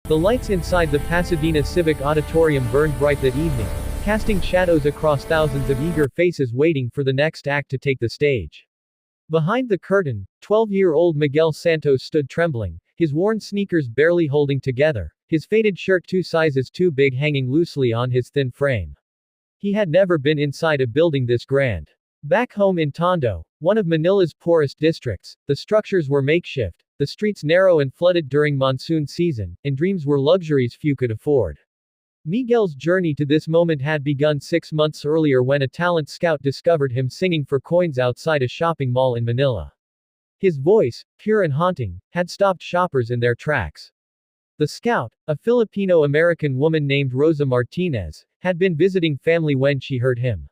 The lights inside the Pasadena Civic Auditorium burned bright that evening, casting shadows across thousands of eager faces waiting for the next act to take the stage. Behind the curtain, 12-year-old Miguel Santos stood trembling, his worn sneakers barely holding together, his faded shirt 2 sizes too big hanging loosely on his thin frame. He had never been inside a building this grand. Back home in Tondo, one of Manila's poorest districts, the structures were makeshift, the streets narrow and flooded during monsoon season, and dreams were luxuries few could afford. Miguel's journey to this moment had begun 6 months earlier when a talent scout discovered him singing for coins outside a shopping mall in Manila. His voice, pure and haunting, had stopped shoppers in their tracks. The scout, a Filipino-American woman named Rosa Martinez, had been visiting family when she heard him.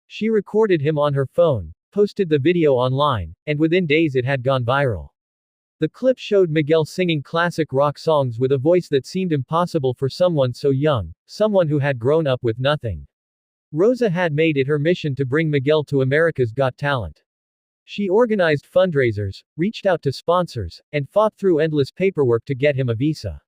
She recorded him on her phone, posted the video online, and within days it had gone viral. The clip showed Miguel singing classic rock songs with a voice that seemed impossible for someone so young, someone who had grown up with nothing. Rosa had made it her mission to bring Miguel to America's Got Talent. She organized fundraisers, reached out to sponsors, and fought through endless paperwork to get him a visa.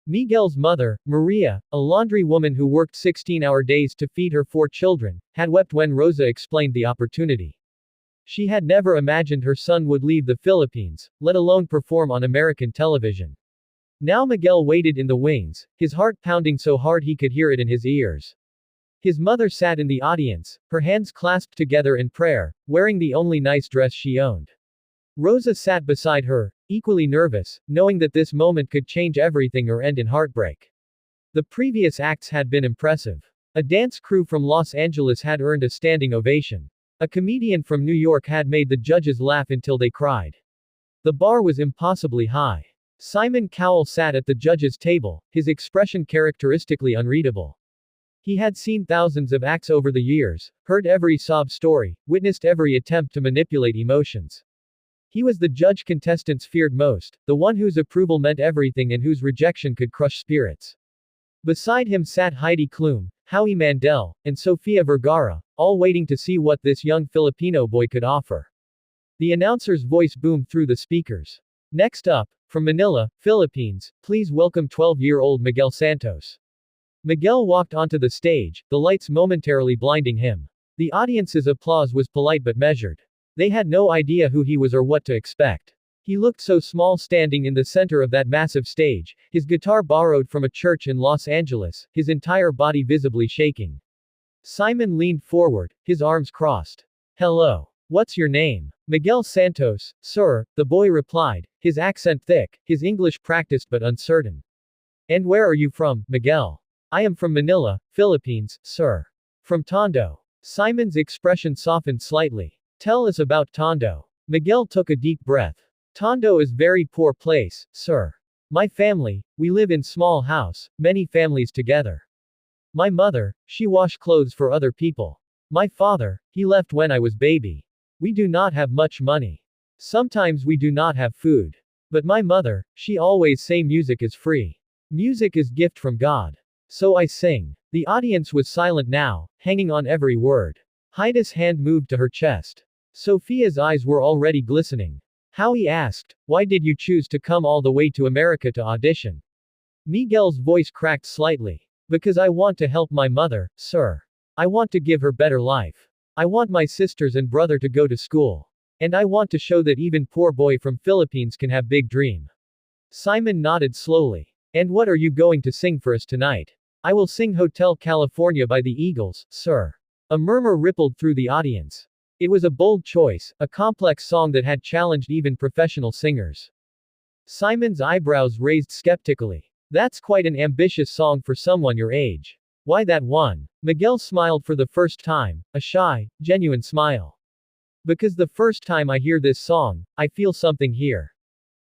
Miguel's mother, Maria, a laundry woman who worked 16-hour days to feed her 4 children, had wept when Rosa explained the opportunity. She had never imagined her son would leave the Philippines, let alone perform on American television. Now Miguel waited in the wings, his heart pounding so hard he could hear it in his ears. His mother sat in the audience, her hands clasped together in prayer, wearing the only nice dress she owned. Rosa sat beside her, equally nervous, knowing that this moment could change everything or end in heartbreak. The previous acts had been impressive. A dance crew from Los Angeles had earned a standing ovation. A comedian from New York had made the judges laugh until they cried. The bar was impossibly high. Simon Cowell sat at the judges' table, his expression characteristically unreadable. He had seen thousands of acts over the years, heard every sob story, witnessed every attempt to manipulate emotions. He was the judge contestants feared most, the one whose approval meant everything and whose rejection could crush spirits. Beside him sat Heidi Klum, Howie Mandel, and Sofia Vergara, all waiting to see what this young Filipino boy could offer. The announcer's voice boomed through the speakers. Next up, from Manila, Philippines, please welcome 12-year-old Miguel Santos. Miguel walked onto the stage, the lights momentarily blinding him. The audience's applause was polite but measured. They had no idea who he was or what to expect. He looked so small standing in the center of that massive stage, his guitar borrowed from a church in Los Angeles, his entire body visibly shaking. Simon leaned forward, his arms crossed. Hello. What's your name? Miguel Santos, sir, the boy replied, his accent thick, his English practiced but uncertain. And where are you from, Miguel? I am from Manila, Philippines, sir. From Tondo. Simon's expression softened slightly. Tell us about Tondo. Miguel took a deep breath. Tondo is very poor place, sir. My family, we live in small house, many families together. My mother, she wash clothes for other people. My father, he left when I was baby. We do not have much money. Sometimes we do not have food. But my mother, she always say music is free. Music is gift from God. So I sing. The audience was silent now, hanging on every word. Heidi's hand moved to her chest. Sophia's eyes were already glistening. Howie asked, why did you choose to come all the way to America to audition? Miguel's voice cracked slightly. Because I want to help my mother, sir. I want to give her better life. I want my sisters and brother to go to school. And I want to show that even poor boy from Philippines can have big dream. Simon nodded slowly. And what are you going to sing for us tonight? I will sing Hotel California by the Eagles, sir. A murmur rippled through the audience. It was a bold choice, a complex song that had challenged even professional singers. Simon's eyebrows raised skeptically. That's quite an ambitious song for someone your age. Why that one? Miguel smiled for the first time, a shy, genuine smile. Because the first time I hear this song, I feel something here.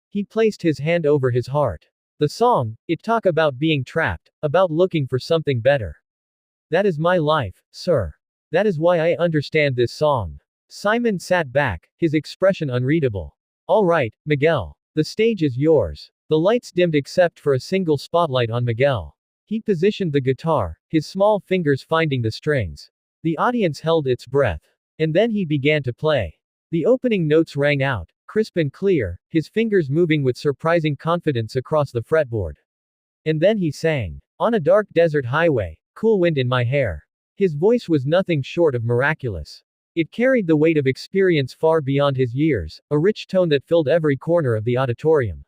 He placed his hand over his heart. The song, it talk about being trapped, about looking for something better. That is my life, sir. That is why I understand this song. Simon sat back, his expression unreadable. All right, Miguel. The stage is yours. The lights dimmed except for a single spotlight on Miguel. He positioned the guitar, his small fingers finding the strings. The audience held its breath. And then he began to play. The opening notes rang out, crisp and clear, his fingers moving with surprising confidence across the fretboard. And then he sang. On a dark desert highway, cool wind in my hair. His voice was nothing short of miraculous. It carried the weight of experience far beyond his years, a rich tone that filled every corner of the auditorium.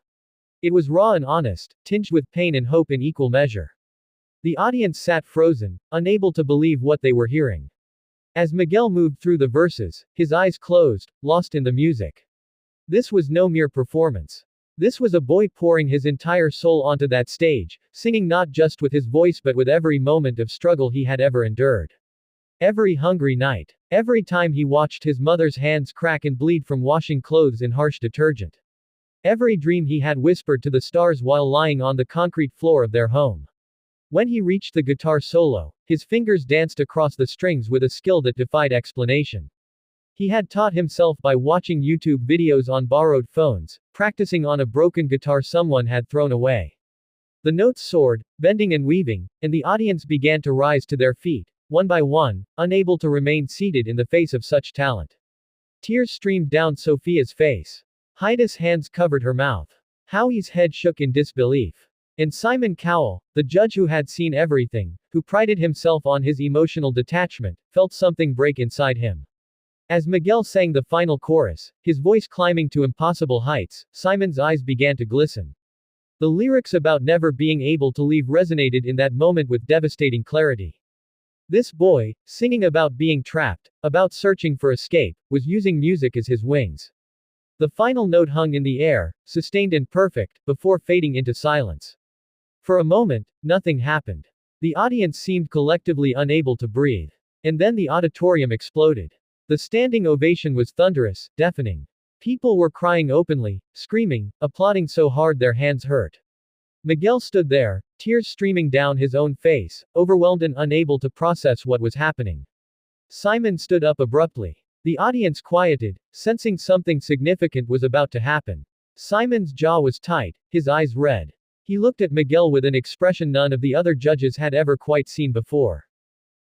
It was raw and honest, tinged with pain and hope in equal measure. The audience sat frozen, unable to believe what they were hearing. As Miguel moved through the verses, his eyes closed, lost in the music. This was no mere performance. This was a boy pouring his entire soul onto that stage, singing not just with his voice but with every moment of struggle he had ever endured. Every hungry night. Every time he watched his mother's hands crack and bleed from washing clothes in harsh detergent. Every dream he had whispered to the stars while lying on the concrete floor of their home. When he reached the guitar solo, his fingers danced across the strings with a skill that defied explanation. He had taught himself by watching YouTube videos on borrowed phones, practicing on a broken guitar someone had thrown away. The notes soared, bending and weaving, and the audience began to rise to their feet, one by one, unable to remain seated in the face of such talent. Tears streamed down Sophia's face. Heidi's hands covered her mouth. Howie's head shook in disbelief. And Simon Cowell, the judge who had seen everything, who prided himself on his emotional detachment, felt something break inside him. As Miguel sang the final chorus, his voice climbing to impossible heights, Simon's eyes began to glisten. The lyrics about never being able to leave resonated in that moment with devastating clarity. This boy, singing about being trapped, about searching for escape, was using music as his wings. The final note hung in the air, sustained and perfect, before fading into silence. For a moment, nothing happened. The audience seemed collectively unable to breathe. And then the auditorium exploded. The standing ovation was thunderous, deafening. People were crying openly, screaming, applauding so hard their hands hurt. Miguel stood there, tears streaming down his own face, overwhelmed and unable to process what was happening. Simon stood up abruptly. The audience quieted, sensing something significant was about to happen. Simon's jaw was tight, his eyes red. He looked at Miguel with an expression none of the other judges had ever quite seen before.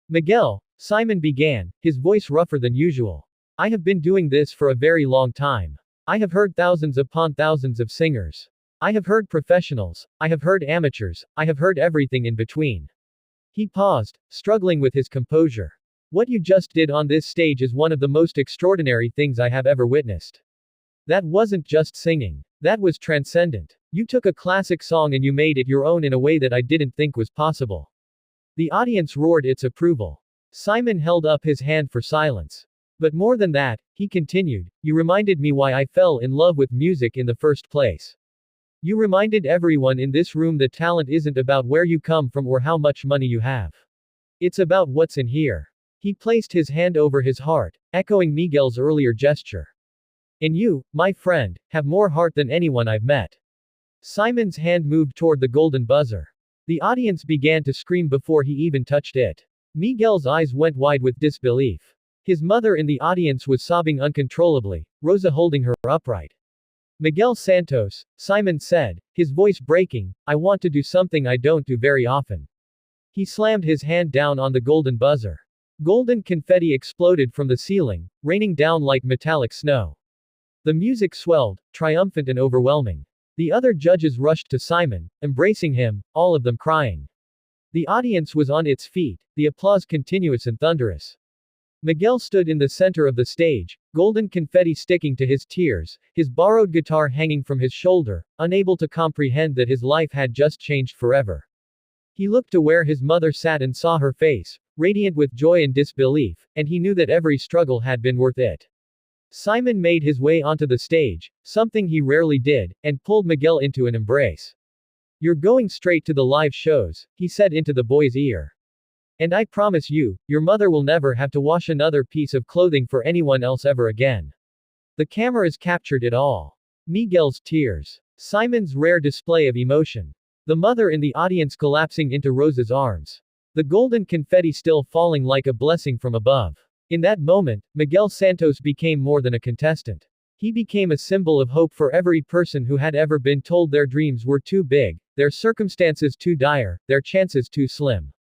Miguel, Simon began, his voice rougher than usual. I have been doing this for a very long time. I have heard thousands upon thousands of singers. I have heard professionals, I have heard amateurs, I have heard everything in between. He paused, struggling with his composure. What you just did on this stage is one of the most extraordinary things I have ever witnessed. That wasn't just singing. That was transcendent. You took a classic song and you made it your own in a way that I didn't think was possible. The audience roared its approval. Simon held up his hand for silence. But more than that, he continued, you reminded me why I fell in love with music in the first place. You reminded everyone in this room that talent isn't about where you come from or how much money you have. It's about what's in here. He placed his hand over his heart, echoing Miguel's earlier gesture. And you, my friend, have more heart than anyone I've met. Simon's hand moved toward the golden buzzer. The audience began to scream before he even touched it. Miguel's eyes went wide with disbelief. His mother in the audience was sobbing uncontrollably, Rosa holding her upright. Miguel Santos, Simon said, his voice breaking, I want to do something I don't do very often. He slammed his hand down on the golden buzzer. Golden confetti exploded from the ceiling, raining down like metallic snow. The music swelled, triumphant and overwhelming. The other judges rushed to Simon, embracing him, all of them crying. The audience was on its feet, the applause continuous and thunderous. Miguel stood in the center of the stage, golden confetti sticking to his tears, his borrowed guitar hanging from his shoulder, unable to comprehend that his life had just changed forever. He looked to where his mother sat and saw her face, radiant with joy and disbelief, and he knew that every struggle had been worth it. Simon made his way onto the stage, something he rarely did, and pulled Miguel into an embrace. You're going straight to the live shows, he said into the boy's ear. And I promise you, your mother will never have to wash another piece of clothing for anyone else ever again. The cameras captured it all. Miguel's tears. Simon's rare display of emotion. The mother in the audience collapsing into Rosa's arms. The golden confetti still falling like a blessing from above. In that moment, Miguel Santos became more than a contestant. He became a symbol of hope for every person who had ever been told their dreams were too big, their circumstances too dire, their chances too slim.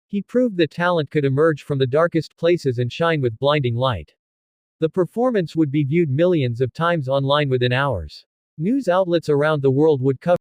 He proved that talent could emerge from the darkest places and shine with blinding light. The performance would be viewed millions of times online within hours. News outlets around the world would cover